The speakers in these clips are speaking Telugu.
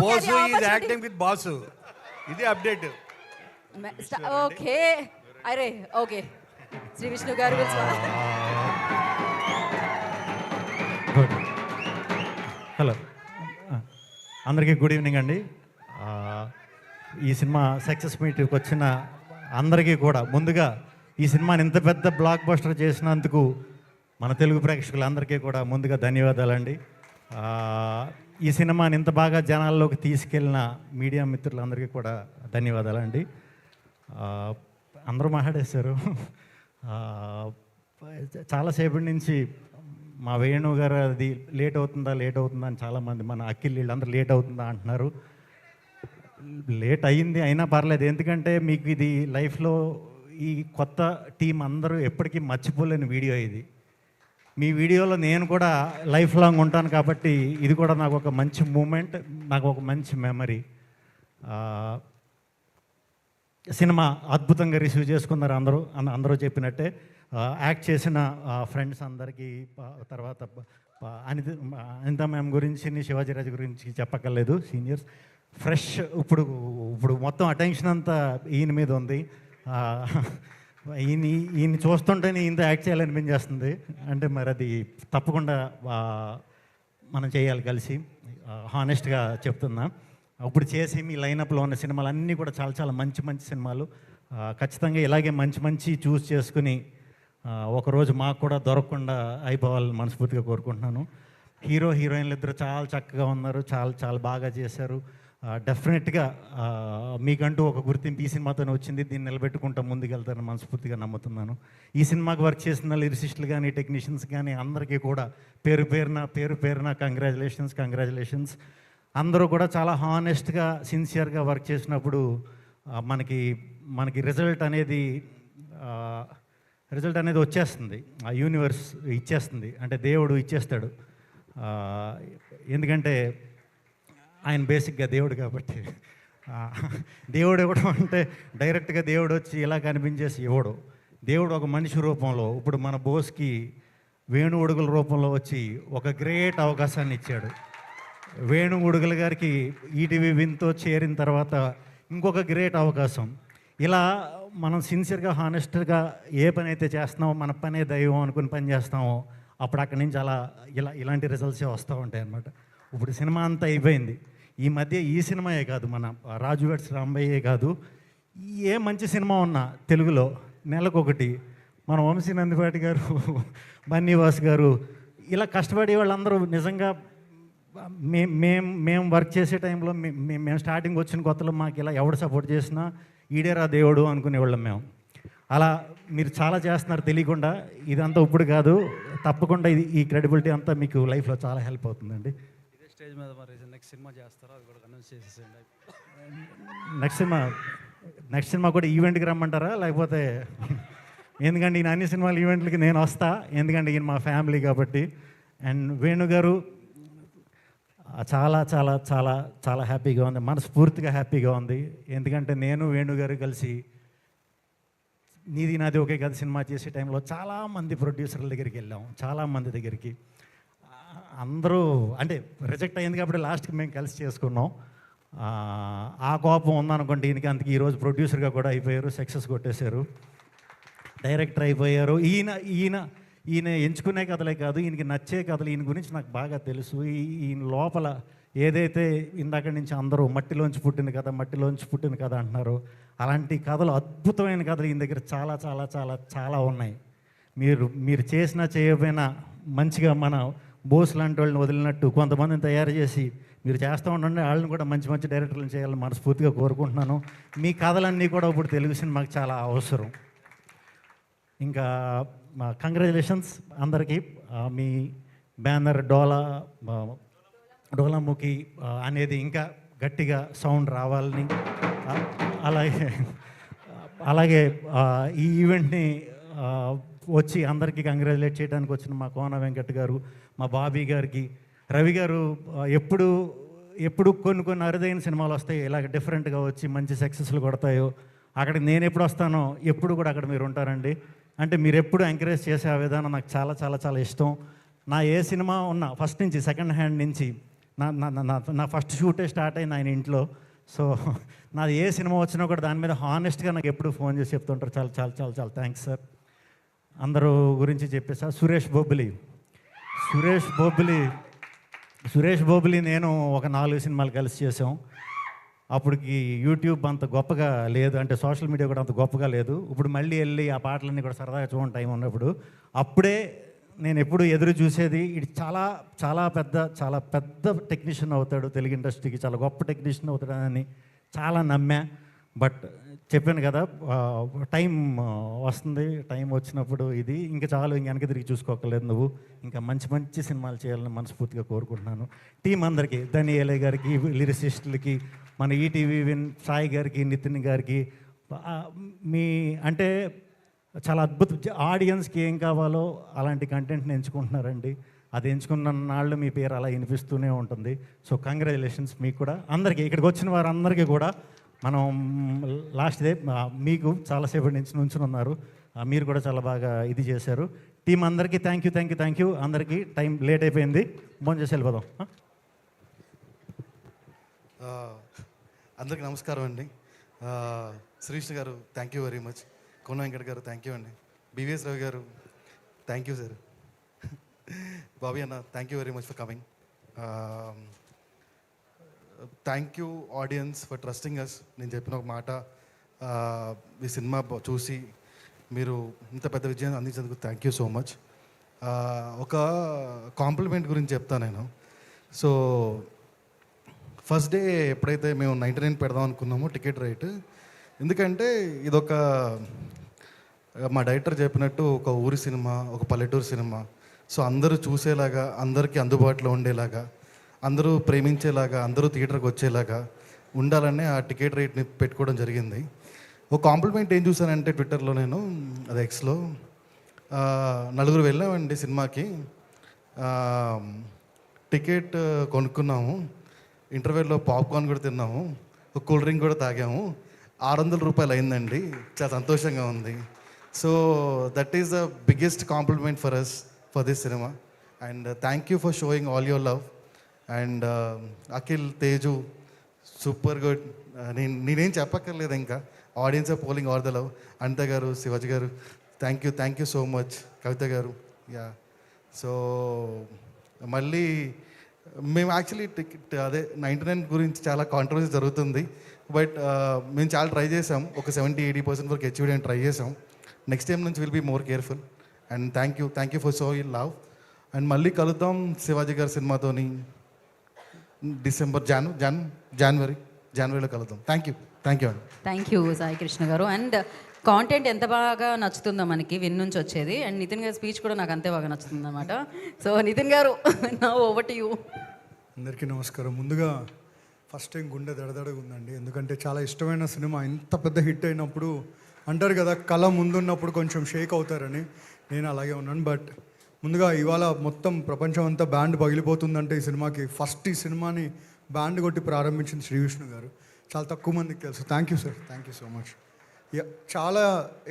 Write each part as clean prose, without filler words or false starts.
Bose is acting with boss. ఇది అప్డేట్. ఓకే అరే ఓకే శ్రీ విష్ణు గారు గుడ్. హలో, అందరికీ గుడ్ ఈవినింగ్ అండి. ఈ సినిమా సక్సెస్ మీట్కి వచ్చిన అందరికీ కూడా ముందుగా ఈ సినిమాని ఇంత పెద్ద బ్లాక్ బస్టర్ చేసినందుకు మన తెలుగు ప్రేక్షకులందరికీ కూడా ముందుగా ధన్యవాదాలండి. ఈ సినిమాని ఇంత బాగా జనాల్లోకి తీసుకెళ్ళిన మీడియా మిత్రులందరికీ కూడా ధన్యవాదాలండి. అందరూ మాట్లాడేశారు. చాలాసేపటి నుంచి మా వేణు గారు అది లేట్ అవుతుందా అని చాలామంది మన అఖిల్ వీళ్ళందరూ లేట్ అవుతుందా అంటున్నారు. లేట్ అయ్యింది అయినా పర్లేదు, ఎందుకంటే మీకు ఇది లైఫ్లో ఈ కొత్త టీం అందరూ ఎప్పటికీ మర్చిపోలేని వీడియో ఇది. మీ వీడియోలో నేను కూడా లైఫ్ లాంగ్ ఉంటాను కాబట్టి ఇది కూడా నాకు ఒక మంచి మూమెంట్, నాకు ఒక మంచి మెమరీ. సినిమా అద్భుతంగా రిసీవ్ చేసుకున్నారు అందరూ చెప్పినట్టే. యాక్ట్ చేసిన ఫ్రెండ్స్ అందరికీ, తర్వాత అనిత మ్యామ్ గురించి, శివాజీరాజు గురించి చెప్పక్కర్లేదు, సీనియర్స్. ఫ్రెష్ ఇప్పుడు మొత్తం అటెన్షన్ అంతా ఈయన మీద ఉంది. ఈయన చూస్తుంటేనే ఈయనతో యాక్ట్ చేయాలనిపించేస్తుంది. అంటే మరి అది తప్పకుండా మనం చేయాలి కలిసి, హానెస్ట్గా చెప్తున్నా. ఇప్పుడు చేసి మీ లైనప్లో ఉన్న సినిమాలు అన్నీ కూడా చాలా చాలా మంచి మంచి సినిమాలు. ఖచ్చితంగా ఇలాగే మంచి చూస్ చేసుకుని ఒకరోజు మాకు కూడా దొరకకుండా అయిపోవాలని మనస్ఫూర్తిగా కోరుకుంటున్నాను. హీరోయిన్లు ఇద్దరు చాలా చక్కగా ఉన్నారు, చాలా చాలా బాగా చేశారు. డెఫినెట్గా మీకంటూ ఒక గుర్తింపు ఈ సినిమాతోనే వచ్చింది. దీన్ని నిలబెట్టుకుంటూ ముందుకెళ్తారని మనస్ఫూర్తిగా నమ్ముతున్నాను. ఈ సినిమాకి వర్క్ చేసిన లిరిసిస్టులు కానీ, టెక్నీషియన్స్ కానీ అందరికీ కూడా పేరు పేరున కంగ్రాచులేషన్స్. అందరూ కూడా చాలా హానెస్ట్గా, సిన్సియర్గా వర్క్ చేసినప్పుడు మనకి రిజల్ట్ అనేది వచ్చేస్తుంది. ఆ యూనివర్స్ ఇచ్చేస్తుంది, అంటే దేవుడు ఇచ్చేస్తాడు. ఎందుకంటే ఆయన బేసిక్గా దేవుడు కాబట్టి. దేవుడు ఇవ్వడం అంటే డైరెక్ట్గా దేవుడు వచ్చి ఇలా కనిపించేసి ఇవ్వడు. దేవుడు ఒక మనిషి రూపంలో, ఇప్పుడు మన బోస్కి వేణు ఉడుగుల రూపంలో వచ్చి ఒక గ్రేట్ అవకాశాన్ని ఇచ్చాడు. వేణు ఉడుగుల గారికి ఈటీవీ విన్తో చేరిన తర్వాత ఇంకొక గ్రేట్ అవకాశం. ఇలా మనం సిన్సియర్గా, హానెస్ట్గా ఏ పని అయితే చేస్తున్నామో, మన పనే దైవం అనుకుని పని చేస్తామో, అప్పుడు అక్కడి నుంచి ఇలాంటి రిజల్ట్సే వస్తూ ఉంటాయి అన్నమాట. ఇప్పుడు సినిమా అంతా అయిపోయింది. ఈ మధ్య ఈ సినిమాయే కాదు, మన రాజు వెడ్స్ రాంబయ్యే కాదు, ఏ మంచి సినిమా ఉన్నా తెలుగులో నెలకొకటి మన వంశీ నందిపాటి గారు, బన్నీవాస్ గారు, ఇలా కష్టపడే వాళ్ళందరూ నిజంగా మేము వర్క్ చేసే టైంలో మేము స్టార్టింగ్ వచ్చిన కొత్తలో మాకు ఇలా ఎవడు సపోర్ట్ చేసినా ఈడేరా దేవుడు అనుకునేవాళ్ళం మేము. అలా మీరు చాలా చేస్తున్నారు తెలియకుండా. ఇదంతా ఇప్పుడు కాదు, తప్పకుండా ఈ క్రెడిబిలిటీ అంతా మీకు లైఫ్లో చాలా హెల్ప్ అవుతుందండి. ఇదే స్టేజ్ మీద మరి నెక్స్ట్ సినిమా చేస్తారో అది కూడా అనౌన్స్ చేసేసేయండి. నెక్స్ట్ సినిమా కూడా ఈవెంట్కి రమ్మంటారా లేకపోతే? ఎందుకంటే ఈయన అన్ని సినిమాలు ఈవెంట్లకి నేను వస్తా, ఎందుకంటే ఈయన మా ఫ్యామిలీ కాబట్టి. అండ్ వేణు గారు చాలా చాలా చాలా చాలా హ్యాపీగా ఉంది, మనస్ఫూర్తిగా హ్యాపీగా ఉంది. ఎందుకంటే నేను వేణు గారు కలిసి నీది నాది ఒకే కథ సినిమా చేసే టైంలో చాలామంది ప్రొడ్యూసర్ల దగ్గరికి వెళ్ళాం, చాలామంది దగ్గరికి. అందరూ అంటే రిజెక్ట్ అయింది కాబట్టి లాస్ట్కి మేము కలిసి చేసుకున్నాం. ఆ కోపం ఉందనుకోండి ఈయనకి, అందుకే ఈరోజు ప్రొడ్యూసర్గా కూడా అయిపోయారు, సక్సెస్ కొట్టేశారు, డైరెక్టర్ అయిపోయారు. ఈయన ఎంచుకునే కథలే కాదు, ఈయనకి నచ్చే కథలు, ఈయన గురించి నాకు బాగా తెలుసు. ఈయన లోపల ఏదైతే ఇందాక నుంచి అందరూ మట్టిలోంచి పుట్టిన కథ అంటున్నారు, అలాంటి కథలు, అద్భుతమైన కథలు ఈయన దగ్గర చాలా చాలా చాలా చాలా ఉన్నాయి. మీరు చేసినా చేయకపోయినా మంచిగా మన బోస్ లాంటి వాళ్ళని వదిలినట్టు కొంతమందిని తయారు చేసి మీరు చేస్తూ ఉండండి. వాళ్ళని కూడా మంచి మంచి డైరెక్టర్లను చేయాలని మనస్ఫూర్తిగా కోరుకుంటున్నాను. మీ కథలన్నీ కూడా ఇప్పుడు తెలుగు సినిమాకి చాలా అవసరం. ఇంకా కంగ్రాచులేషన్స్ అందరికీ. మీ బ్యానర్ డోలాముఖి అనేది ఇంకా గట్టిగా సౌండ్ రావాలని, అలాగే ఈ ఈవెంట్ని వచ్చి అందరికీ కంగ్రాచులేట్ చేయడానికి వచ్చిన మా కోన వెంకట్ గారు, మా బాబీ గారికి, రవి గారు ఎప్పుడు కొన్ని అరుదైన సినిమాలు వస్తాయి ఇలాగ డిఫరెంట్గా వచ్చి మంచి సక్సెస్లు కొడతాయో అక్కడికి నేను ఎప్పుడు వస్తానో ఎప్పుడు కూడా అక్కడ మీరు ఉంటారండి. అంటే మీరు ఎప్పుడు ఎంకరేజ్ చేసే ఆ విధానం నాకు చాలా చాలా చాలా ఇష్టం. నా ఏ సినిమా ఉన్నా ఫస్ట్ నుంచి సెకండ్ హ్యాండ్ నుంచి నా ఫస్ట్ షూటే స్టార్ట్ అయింది ఆయన ఇంట్లో. సో నాది ఏ సినిమా వచ్చినా కూడా దాని మీద హానెస్ట్గా నాకు ఎప్పుడు ఫోన్ చేసి చెప్తుంటారు. చాలా చాలా చాలా చాలా థ్యాంక్స్ సార్. అందరూ గురించి చెప్పేసా. సురేష్ బొబ్బిలి నేను ఒక 4 సినిమాలు కలిసి చేసాం. అప్పటికి యూట్యూబ్ అంత గొప్పగా లేదు, అంటే సోషల్ మీడియా కూడా అంత గొప్పగా లేదు. ఇప్పుడు మళ్ళీ వెళ్ళి ఆ పాటలన్నీ కూడా సరదాగా చూడండి టైం ఉన్నప్పుడు. అప్పుడే నేను ఎప్పుడు ఎదురు చూసేది ఇది చాలా చాలా పెద్ద టెక్నీషియన్ అవుతాడు, తెలుగు ఇండస్ట్రీకి చాలా గొప్ప టెక్నీషియన్ అవుతాడని చాలా నమ్మా. బట్ చెప్పాను కదా, టైం వస్తుంది. టైం వచ్చినప్పుడు ఇది ఇంకా చాలు, ఇంక వెనక తిరిగి చూసుకోకలేదు నువ్వు. ఇంకా మంచి సినిమాలు చేయాలని మనస్ఫూర్తిగా కోరుకుంటున్నాను. టీం అందరికీ, ధనియేలే గారికి, లిరిసిస్టులకి, మన ఈటీవీ విన్ సాయి గారికి, నితిన్ గారికి, మీ అంటే చాలా అద్భుత ఆడియన్స్కి ఏం కావాలో అలాంటి కంటెంట్ని ఎంచుకుంటున్నారండి. అది ఎంచుకున్న నాళ్ళు మీ పేరు అలా వినిపిస్తూనే ఉంటుంది. సో కంగ్రాచులేషన్స్ మీకు కూడా, అందరికీ ఇక్కడికి వచ్చిన వారందరికీ కూడా. మనం లాస్ట్ డే మీకు చాలాసేపటి నుంచి నుంచుని ఉన్నారు, మీరు కూడా చాలా బాగా ఇది చేశారు. టీం అందరికీ థ్యాంక్ యూ. అందరికీ టైం లేట్ అయిపోయింది, ఫోన్ చేసి వెళ్ళిపోదాం. అందరికీ నమస్కారం అండి. శ్రీకృష్ణ గారు thank you very much. Kona Venkat గారు థ్యాంక్ యూ అండి. బివిఎస్ రావు గారు థ్యాంక్ యూ సార్. బాబీ అన్న thank you very much for coming. Thank you audience for trusting us. నేను చెప్పిన ఒక మాట, ఈ సినిమా చూసి మీరు ఇంత పెద్ద విజయాన్ని అందించేందుకు థ్యాంక్ యూ సో మచ్. ఒక కాంప్లిమెంట్ గురించి చెప్తాను నేను. సో ఫస్ట్ డే ఎప్పుడైతే మేము 99 పెడదాం అనుకున్నామో టికెట్ రేటు, ఎందుకంటే ఇదొక మా డైరెక్టర్ చెప్పినట్టు ఒక ఊరి సినిమా, ఒక పల్లెటూరు సినిమా. సో అందరూ చూసేలాగా, అందరికీ అందుబాటులో ఉండేలాగా, అందరూ ప్రేమించేలాగా, అందరూ థియేటర్కి వచ్చేలాగా ఉండాలనే ఆ టికెట్ రేట్ని పెట్టుకోవడం జరిగింది. ఒక కాంప్లిమెంట్ ఏం చూసానంటే ట్విట్టర్లో, నేను అది ఎక్స్లో, 4 వెళ్ళామండి సినిమాకి. టికెట్ కొనుక్కున్నాము, ఇంటర్వెల్లో పాప్కార్న్ కూడా తిన్నాము, ఒక కూల్ డ్రింక్ కూడా తాగాము. 600 రూపాయలు అయిందండి. చాలా సంతోషంగా ఉంది. So that is the biggest compliment for us for this cinema. And thank you for showing all your love. And Akhil, Teju super good. నేనేం చెప్పక్కర్లేదు, ఇంకా audience are pouring all the love. Anitha గారు, శివాజీ గారు thank you so much. Kavitha గారు, యా. సో మళ్ళీ మేము యాక్చువల్లీ టికెట్ అదే 99 గురించి చాలా కాంట్రవర్సీ జరుగుతుంది. బట్ మేము చాలా ట్రై చేసాం, ఒక 70-80% వరకు అచీవ్ చేయడానికి ట్రై చేసాం. నెక్స్ట్ టైం నుంచి will be more careful. And thank you for so you love. And మళ్ళీ కలుద్దాం శివాజీ గారి సినిమాతోని జనవరిలో కలుద్దాం. థ్యాంక్ యూ అండి. థ్యాంక్ యూ సాయి కృష్ణ గారు. అండ్ కాంటెంట్ ఎంత బాగా నచ్చుతుందో మనకి విన్ నుంచి వచ్చేది. అండ్ నితిన్ గారి స్పీచ్ కూడా నాకు అంతే బాగా నచ్చుతుంది అన్నమాట. సో నితిన్ గారు, నా ఓవర్ టు యూ. అందరికీ నమస్కారం. ముందుగా ఫస్ట్ టైం గుండె దడదడగా ఉందండి, ఎందుకంటే చాలా ఇష్టమైన సినిమా ఇంత పెద్ద హిట్ అయినప్పుడు అంటారు కదా, కళ ముందున్నప్పుడు కొంచెం షేక్ అవుతారని. నేను అలాగే ఉన్నాను. బట్ ముందుగా ఇవాళ మొత్తం ప్రపంచం అంతా బ్యాండ్ పగిలిపోతుందంటే ఈ సినిమాకి ఫస్ట్ ఈ సినిమాని బ్యాండ్ కొట్టి ప్రారంభించింది శ్రీ విష్ణు గారు. చాలా తక్కువ మందికి తెలుసు. Thank you sir, thank you so much. చాలా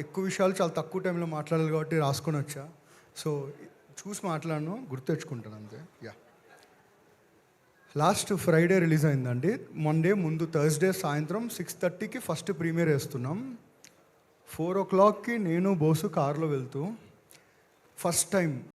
ఎక్కువ విషయాలు చాలా తక్కువ టైంలో మాట్లాడాలి కాబట్టి రాసుకొని వచ్చా. సో చూసి మాట్లాడను, గుర్తెచ్చుకుంటాను అంతే. యా, లాస్ట్ ఫ్రైడే రిలీజ్ అయిందండి. మండే ముందు థర్స్డే సాయంత్రం 6:30కి ఫస్ట్ ప్రీమియర్ వేస్తున్నాం. 4 o'clockకి నేను బోసు కార్లో వెళ్తూ ఫస్ట్ టైం